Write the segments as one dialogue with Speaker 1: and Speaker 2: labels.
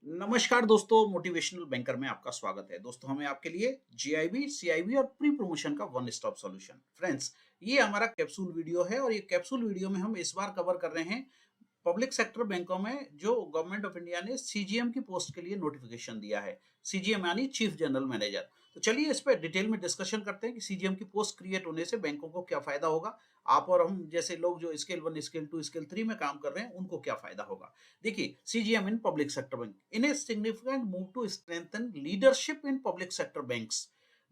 Speaker 1: नमस्कार दोस्तों, motivational banker में आपका स्वागत है। दोस्तों, हमें आपके लिए जीआईबी, सीआईबी और प्री प्रमोशन का वन स्टॉप सॉल्यूशन। फ्रेंड्स, ये हमारा कैप्सूल वीडियो है और ये कैप्सूल वीडियो में हम इस बार कवर कर रहे हैं पब्लिक सेक्टर बैंकों में जो गवर्नमेंट ऑफ इंडिया ने सीजीएम की पोस्ट के लिए नोटिफिकेशन दिया है। सीजीएम यानी चीफ जनरल मैनेजर। तो चलिए इस पे डिटेल में डिस्कशन करते हैं कि सीजीएम की पोस्ट क्रिएट होने से बैंकों को क्या फायदा होगा। आप और हम जैसे लोग जो स्केल 1, स्केल 2, स्केल 3 में काम कर रहे हैं उनको क्या फायदा होगा। देखिए, CGM in public sector bank in a significant move to strengthen leadership in public sector banks,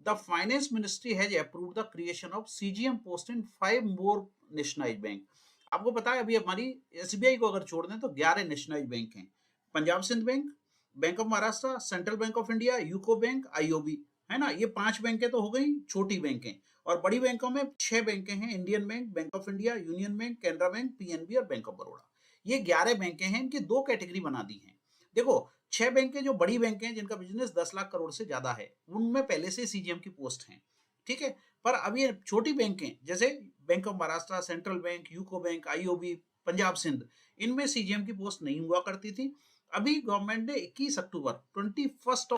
Speaker 1: the finance ministry has approved the creation of CGM post in 5 more nationalised bank. आपको पता है, अभी हमारी एसबीआई को अगर छोड़ दें तो 11 नेशनलाइज्ड बैंक हैं। Punjab Sindh bank, bank of Maharashtra, central bank of India, UCO bank, IOB, है ना। ये 5 बैंकें तो हो गई छोटी बैंकें। और बड़ी बैंकों में 6 बैंकें हैं, Indian bank, bank of India, union bank, Canara bank, PNB और बैंक ऑफ बड़ौदा। ये 11 बैंकें हैं, इनकी दो कैटेगरी बना दी हैं। देखो, 6 बैंकें जो बड़ी बैंकें हैं जिनका बिजनेस 10 लाख करोड़ से ज्यादा है, उनमें पहले से सीजीएम की पोस्ट है। ठीक है। पर अब ये छोटी बैंकें जैसे bank of Maharashtra, central bank, UCO bank, IOB, Punjab Sindh, इनमें सीजीएम की पोस्ट नहीं हुआ करती थी। अभी गवर्नमेंट ने 21 अक्टूबर 21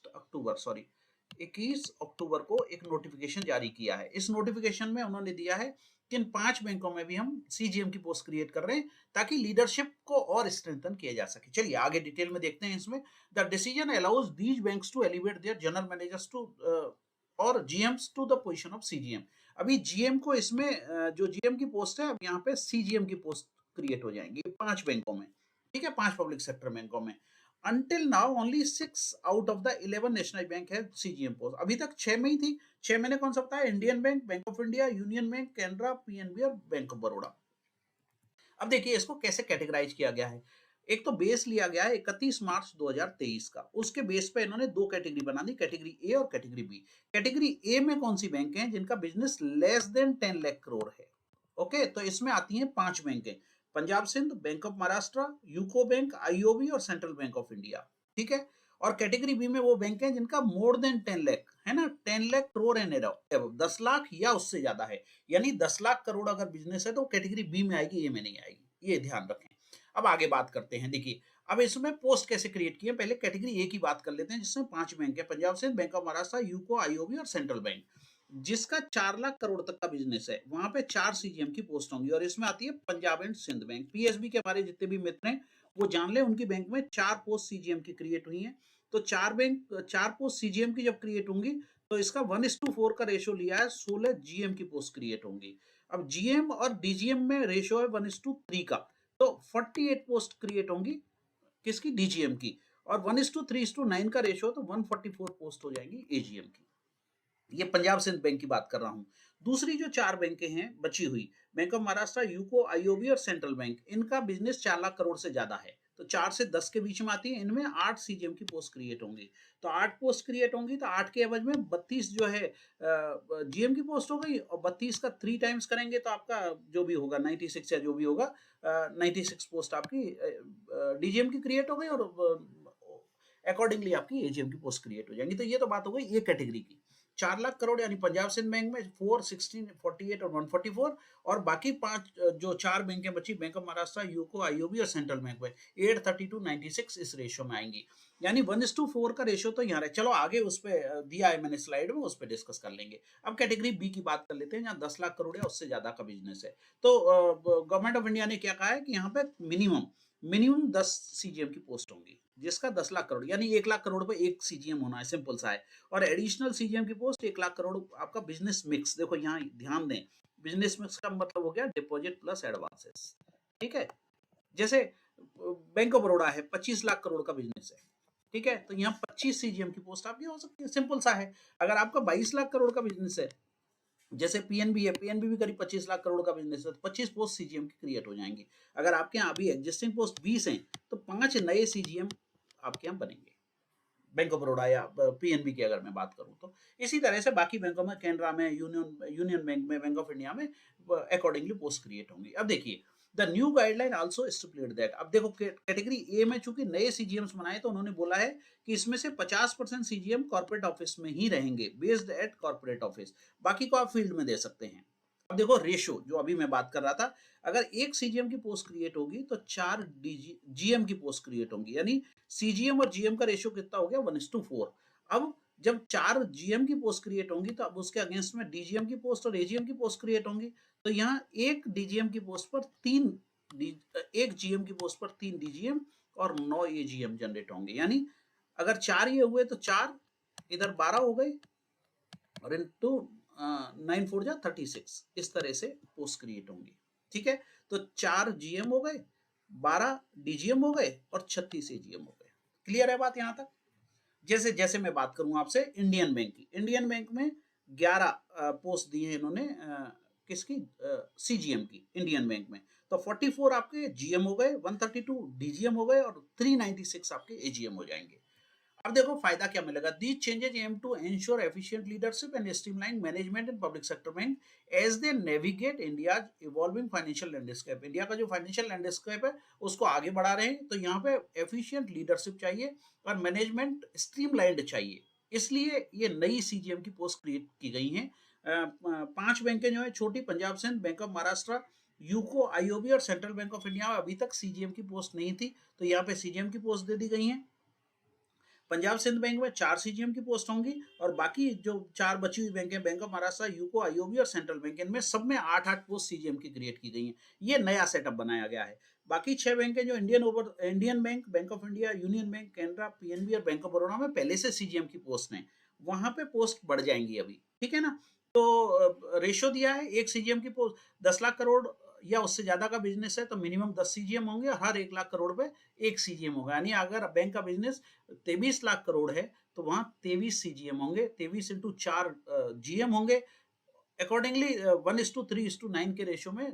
Speaker 1: अक्टूबर सॉरी 21 अक्टूबर को एक नोटिफिकेशन जारी किया है। इस नोटिफिकेशन में उन्होंने दिया है कि इन 5 बैंकों में भी हम सीजीएम की पोस्ट क्रिएट कर रहे हैं ताकि लीडरशिप को और स्ट्रेंथन किया जा सके। चलिए आगे डिटेल में देखते हैं इसमें। The decision allows these banks to elevate their general managers to और GMs to the position of CGM. अभी जीएम को इसमें जो जीएम की पोस्ट है, अब यहाँ पे सीजीएम की पोस्ट क्रिएट हो जाएंगी 5 बैंकों में। ठीक है, 5 पब्लिक सेक्टर बैंकों में। Until now only 6 out of the 11 national bank है सीजीएम पोस्ट। अभी तक 6 में ही थी। 6 मैंने कौन सा बताया? Indian bank, bank of India, union bank, Canara, PNB और बैंक ऑफ बड़ौदा। अब देखिए इसको कैसे कैटेगराइज किया गया है। एक तो बेस लिया गया है 31 मार्च 2023 का। उसके बेस पे इन्होंने दो कैटेगरी बना दी, कैटेगरी ए और कैटेगरी बी। कैटेगरी ए में कौन सी बैंक हैं जिनका business less than 10 lakh crore है। ओके, तो इसमें आती हैं 5 बैंकें, Punjab Sindh, bank of Maharashtra, UCO bank, IOB और सेंट्रल बैंक ऑफ इंडिया। ठीक है। और कैटेगरी बी में वो बैंक हैं जिनका मोर देन 10 लाख, है ना, 10 लाख करोड़ एंड अबव, 10 लाख या उससे ज्यादा है। यानी 10 लाख करोड़ अगर बिजनेस है तो कैटेगरी बी में आएगी, ए में नहीं आएगी, ये ध्यान रखें। अब आगे बात करते हैं। देखिए, अब इसमें पोस्ट कैसे क्रिएट किए, पहले कैटेगरी ए की बात कर लेते हैं जिसमें 5 बैंक है, Punjab Sindh, bank of Maharashtra, UCO, IOB और सेंट्रल बैंक। जिसका 4 लाख करोड़ तक का बिजनेस है वहां पे 4 सीजीएम की पोस्ट होंगी और इसमें आती है Punjab and Sindh bank. PSB के हमारे जितने भी मित्र हैं वो जान ले, उनकी बैंक में 4 पोस्ट सीजीएम की क्रिएट हुई हैं। तो 4 पोस्ट सीजीएम की जब क्रिएट होंगी तो इसका 1:4 का रेशियो लिया है, 16 जीएम की पोस्ट क्रिएट होंगी। अब जीएम और डीजीएम में रेशियो है 1:3 का, तो 48 पोस्ट क्रिएट होंगी किसकी? डीजीएम की। और 1:3:9 का रेशियो तो 144 पोस्ट हो जाएंगी एजीएम की। ये पंजाब सिंध बैंक की बात कर रहा हूं। दूसरी जो 4 बैंकें हैं बची हुई, bank of Maharashtra, UCO, IOB और सेंट्रल बैंक, इनका बिजनेस 4 लाख करोड़ से ज्यादा है। तो 4 से 10 के बीच में आती है। इनमें 8 सीजीएम की पोस्ट क्रिएट होंगी। तो 8 पोस्ट क्रिएट होंगी तो 8 के एवज में 32 जो है जीएम की पोस्ट हो गई, और 32 का 3 टाइम्स करेंगे तो आपका जो भी होगा 96 या जो भी होगा, 96 पोस्ट आपकी डीजीएम की क्रिएट हो गई और अकॉर्डिंगली आपकी एजीएम की पोस्ट क्रिएट हो जाएंगी। तो ये तो बात हो गई ये कैटेगरी की। 4 लाख करोड़ यानी पंजाब सिंध बैंक में 4, 16, 48 और 144, और बाकी 5 जो 4 बैंकें बची, bank of Maharashtra, UCO, IOB और सेंट्रल बैंक में 832, 96 इस रेशियो में आएंगी। यानी 1:4 का रेशियो तो यहाँ है। चलो आगे उस पर दिया है मैंने स्लाइड में, उस पर डिस्कस कर लेंगे। अब कैटेगरी बी की बात कर लेते हैं जहाँ 10 लाख करोड़ या उससे ज्यादा का बिजनेस है। तो गवर्नमेंट ऑफ इंडिया ने क्या कहा है कि यहाँ पे मिनिमम 10 सीजीएम की पोस्ट होंगी जिसका 10 लाख करोड़ यानी 1 लाख करोड़ पे एक सीजीएम होना है, सिंपल सा है। और एडिशनल सीजीएम की पोस्ट 1 लाख करोड़ आपका बिजनेस मिक्स। देखो यहाँ ध्यान दें, बिजनेस मिक्स का मतलब हो गया डिपॉजिट प्लस एडवांसेस। ठीक है। जैसे बैंक ऑफ बड़ौदा है, 25 लाख करोड़ का बिजनेस है। ठीक है, तो यहाँ 25 सीजीएम की पोस्ट आपकी हो सकती है, सिंपल सा है। अगर आपका 22 लाख करोड़ का बिजनेस है, जैसे पीएनबी है, पीएनबी भी करीब 25 लाख करोड़ का बिजनेस है, तो 25 पोस्ट सीजीएम की क्रिएट हो जाएंगी। अगर आपके यहाँ अभी एग्जिस्टिंग पोस्ट 20 हैं तो 5 नए सीजीएम आपके यहाँ बनेंगे, बैंक ऑफ बड़ौदा या पीएनबी की अगर मैं बात करूं तो। इसी तरह से बाकी बैंकों में, कैनरा में, यूनियन बैंक में, बैंक ऑफ इंडिया में अकॉर्डिंगली पोस्ट क्रिएट होंगी। अब देखिए, the new guideline also stipulate that. अब देखो कैटेगरी ए में चूंकि नए सीजीएम्स बनाए तो उन्होंने बोला है कि इसमें से 50% सीजीएम कॉर्पोरेट ऑफिस में ही रहेंगे, बेस्ड एट कॉर्पोरेट ऑफिस। बाकी को आप फील्ड में दे सकते हैं। अब देखो रेशो जो अभी मैं बात कर रहा था, अगर एक सीजीएम की पोस्ट क्रिएट होगी तो 4 जीएम की पोस्ट क्रिएट होंगी, यानी सीजीएम और जीएम का रेशो कितना हो गया 1:4। अब जब 4 जीएम की पोस्ट क्रिएट होंगी तो अब उसके अगेंस्ट में डीजीएम की पोस्ट और एजीएम की पोस्ट क्रिएट होंगी। तो यहाँ एक डीजीएम की पोस्ट पर 3 एक जीएम की पोस्ट पर 3 डीजीएम और 9 एजीएम जनरेट होंगे, यानी अगर 4 ये हुए तो 4 इधर 12 हो गए और इनटू 9 4 जा 36, इस तरह से पोस्ट क्रिएट होंगी। ठीक है, तो 4 जीएम हो गए, 12 डीजीएम हो गए और 36 एजीएम हो गए। क्लियर है बात यहां तक? जैसे जैसे मैं बात करूं आपसे इंडियन बैंक की, इंडियन बैंक में 11 पोस्ट दिए हैं इन्होंने, किसकी, सीजीएम की इंडियन बैंक में। तो 44 आपके जीएम हो गए, 132 डीजीएम हो गए और 396 आपके एजीएम हो जाएंगे। अब देखो फायदा क्या मिलेगा। These changes aim to ensure efficient leadership and streamline management in public sector bank as they navigate India's evolving financial landscape. India का जो फाइनेंशियल लैंडस्केप है उसको आगे बढ़ा रहे हैं, तो यहाँ पे एफिशिएंट लीडरशिप चाहिए और मैनेजमेंट स्ट्रीमलाइंड चाहिए, इसलिए ये नई सीजीएम की पोस्ट क्रिएट की गई हैं। 5 बैंकें जो है छोटी, Punjab Sindh, bank of Maharashtra, UCO, IOB और सेंट्रल बैंक ऑफ इंडिया में अभी तक सीजीएम की पोस्ट नहीं थी, तो यहाँ पे सीजीएम की पोस्ट दे दी गई है। पंजाब सिंध बैंक में 4 सीजीएम की पोस्ट होंगी और बाकी जो 4 बची हुई बैंक है, bank of Maharashtra, UCO, IOB और सेंट्रल बैंक, इनमें सब में 8-8 पोस्ट सीजीएम की क्रिएट की गई हैं। ये नया सेटअप बनाया गया है। बाकी 6 बैंक है जो Indian bank, bank of India, union bank, Canara, PNB और बैंक ऑफ बड़ौदा में पहले से सीजीएम की पोस्ट है, वहां पे पोस्ट बढ़ जाएंगी अभी। ठीक है ना, तो रेशो दिया है, एक सीजीएम की पोस्ट 10 लाख करोड़ या उससे ज्यादा का बिजनेस है तो मिनिमम 10 सीजीएम होंगे, हर 1 लाख करोड़ पे एक सीजीएम होगा, यानी अगर बैंक का बिजनेस 23 लाख करोड़ है तो वहां 23 सीजीएम होंगे, 23 इंटू 4 जीएम होंगे। अकॉर्डिंगली 1:3:9 के रेशियो में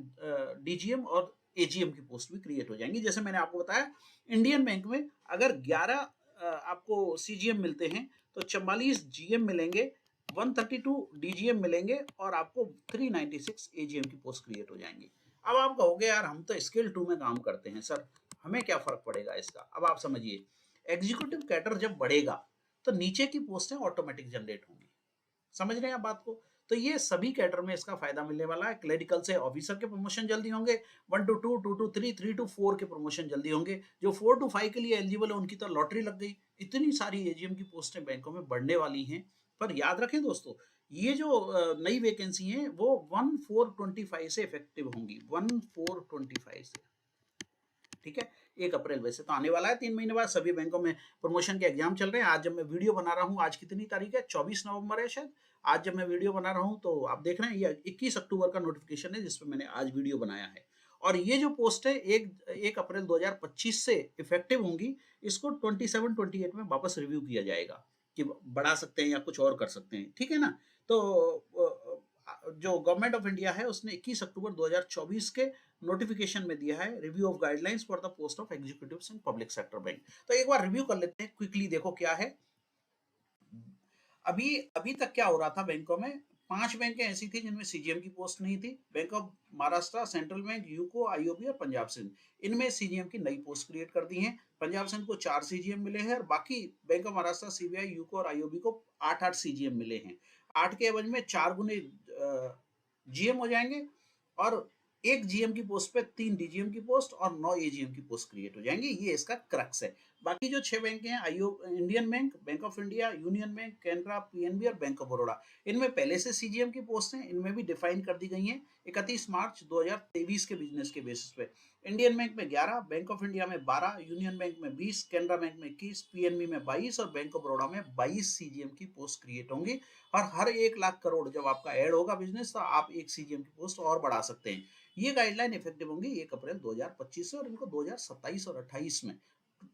Speaker 1: डीजीएम और एजीएम की पोस्ट भी क्रिएट हो जाएंगी। जैसे मैंने आपको बताया, इंडियन बैंक में अगर 11 आपको सीजीएम मिलते हैं तो 44 जीएम मिलेंगे, 132 डीजीएम मिलेंगे और आपको 396 एजीएम की पोस्ट क्रिएट हो जाएंगी। अब आप कहोगे यार हम तो स्केल 2 में काम करते हैं सर, हमें क्या फर्क पड़ेगा इसका। अब आप समझिए, एग्जीक्यूटिव कैडर जब बढ़ेगा तो नीचे की पोस्टें ऑटोमेटिक जनरेट होंगी, समझ रहे हैं आप बात को। तो ये सभी कैडर में इसका फायदा मिलने वाला है। क्लरिकल से ऑफिसर के प्रमोशन जल्दी होंगे, 1 to 2, 2 to 3, 3 to 4 के प्रमोशन जल्दी होंगे। जो 4 to 5 के लिए एलिजिबल है उनकी तो लॉटरी लग गई। इतनी सारी एजीएम की पोस्टें बैंकों में बढ़ने वाली हैं। पर याद रखें दोस्तों, ये जो नई वैकेंसी हैं वो 1/4/25 से इफेक्टिव होंगी, 1/4/25 से। ठीक है, 1 अप्रैल वैसे तो आने वाला है, 3 महीने बाद सभी बैंकों में प्रमोशन के एग्जाम चल रहे हैं। आज जब मैं वीडियो बना रहा हूँ, आज कितनी तारीख है, 24 नवंबर है शायद। आज जब मैं वीडियो बना रहा हूँ तो आप देख रहे हैं ये 21 अक्टूबर का नोटिफिकेशन है जिसपे मैंने आज वीडियो बनाया है। और ये जो पोस्ट है 1 अप्रैल 2025 से इफेक्टिव होंगी। इसको 27-28 में वापस रिव्यू किया जाएगा कि बढ़ा सकते हैं या कुछ और कर सकते हैं। ठीक है ना, तो जो गवर्नमेंट ऑफ इंडिया है उसने 21 अक्टूबर 2024 के नोटिफिकेशन में दिया है review of guidelines for the post of executives in public sector bank. तो एक बार रिव्यू कर लेते हैं क्विकली, देखो क्या है। अभी अभी तक क्या हो रहा था बैंकों में, 5 बैंकें ऐसी थी जिनमें सीजीएम की पोस्ट नहीं थी, bank of Maharashtra, central bank, UCO, IOB और पंजाब सिंध। इनमें सीजीएम की नई पोस्ट क्रिएट कर दी हैं। पंजाब सिंध को 4 सीजीएम मिले हैं और बाकी bank of Maharashtra, CBI, UCO और आईओबी को 8-8 सीजीएम मिले हैं। 8 के एवज में 4 गुने जीएम हो जाएंगे और एक जीएम की पोस्ट पे 3 डीजीएम की पोस्ट और 9 एजीएम की पोस्ट क्रिएट हो जाएंगी। ये इसका क्रक्स है। बाकी जो 6 बैंक हैं, Indian bank, bank of India, union bank, Canara, PNB और बैंक ऑफ बड़ौदा, इनमें पहले से सीजीएम की पोस्ट हैं, इनमें भी डिफाइन कर दी गई हैं 31 मार्च 2023 के बिजनेस के बेसिस पे। इंडियन बैंक में 11, बैंक ऑफ इंडिया में 12, यूनियन बैंक में 20, कैनरा बैंक में 21, पीएनबी में 22 और बैंक ऑफ बड़ौदा में 22 सीजीएम की पोस्ट क्रिएट होंगी। और हर 1 लाख करोड़ जब आपका ऐड होगा बिजनेस तो आप एक सीजीएम की पोस्ट और बढ़ा सकते हैं। ये गाइडलाइन इफेक्टिव होंगी 1 अप्रैल 2025 से और इनको 2027 और 28 में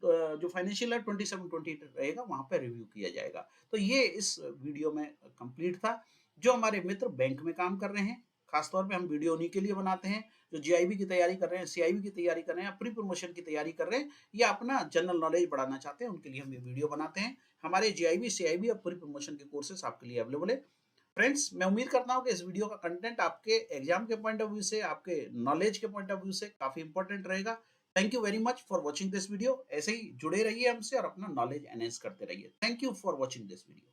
Speaker 1: जो फाइनेंशियल ईयर 27-28 रहेगा वहां पे रिव्यू किया जाएगा। तो ये इस वीडियो में कंप्लीट था। जो हमारे मित्र बैंक में काम कर रहे हैं, खासतौर पे हम वीडियो उन्हीं के लिए बनाते हैं जो जीआईबी की तैयारी कर रहे हैं, सीआईबी की तैयारी कर रहे हैं, प्री प्रमोशन की तैयारी कर रहे हैं या अपना जनरल नॉलेज बढ़ाना चाहते हैं, उनके लिए हम ये वीडियो बनाते हैं। हमारे जीआईबी, सीआईबी और प्री प्रमोशन के कोर्सेस आपके लिए अवेलेबल है। फ्रेंड्स, मैं उम्मीद करता हूं कि इस वीडियो का कंटेंट आपके एग्जाम के पॉइंट ऑफ व्यू से, आपके नॉलेज के पॉइंट ऑफ व्यू से काफी इंपॉर्टेंट रहेगा। Thank you very much for watching this video. ऐसे ही जुड़े रहिए हमसे और अपना नॉलेज एनहेंस करते रहिए। Thank you for watching this video.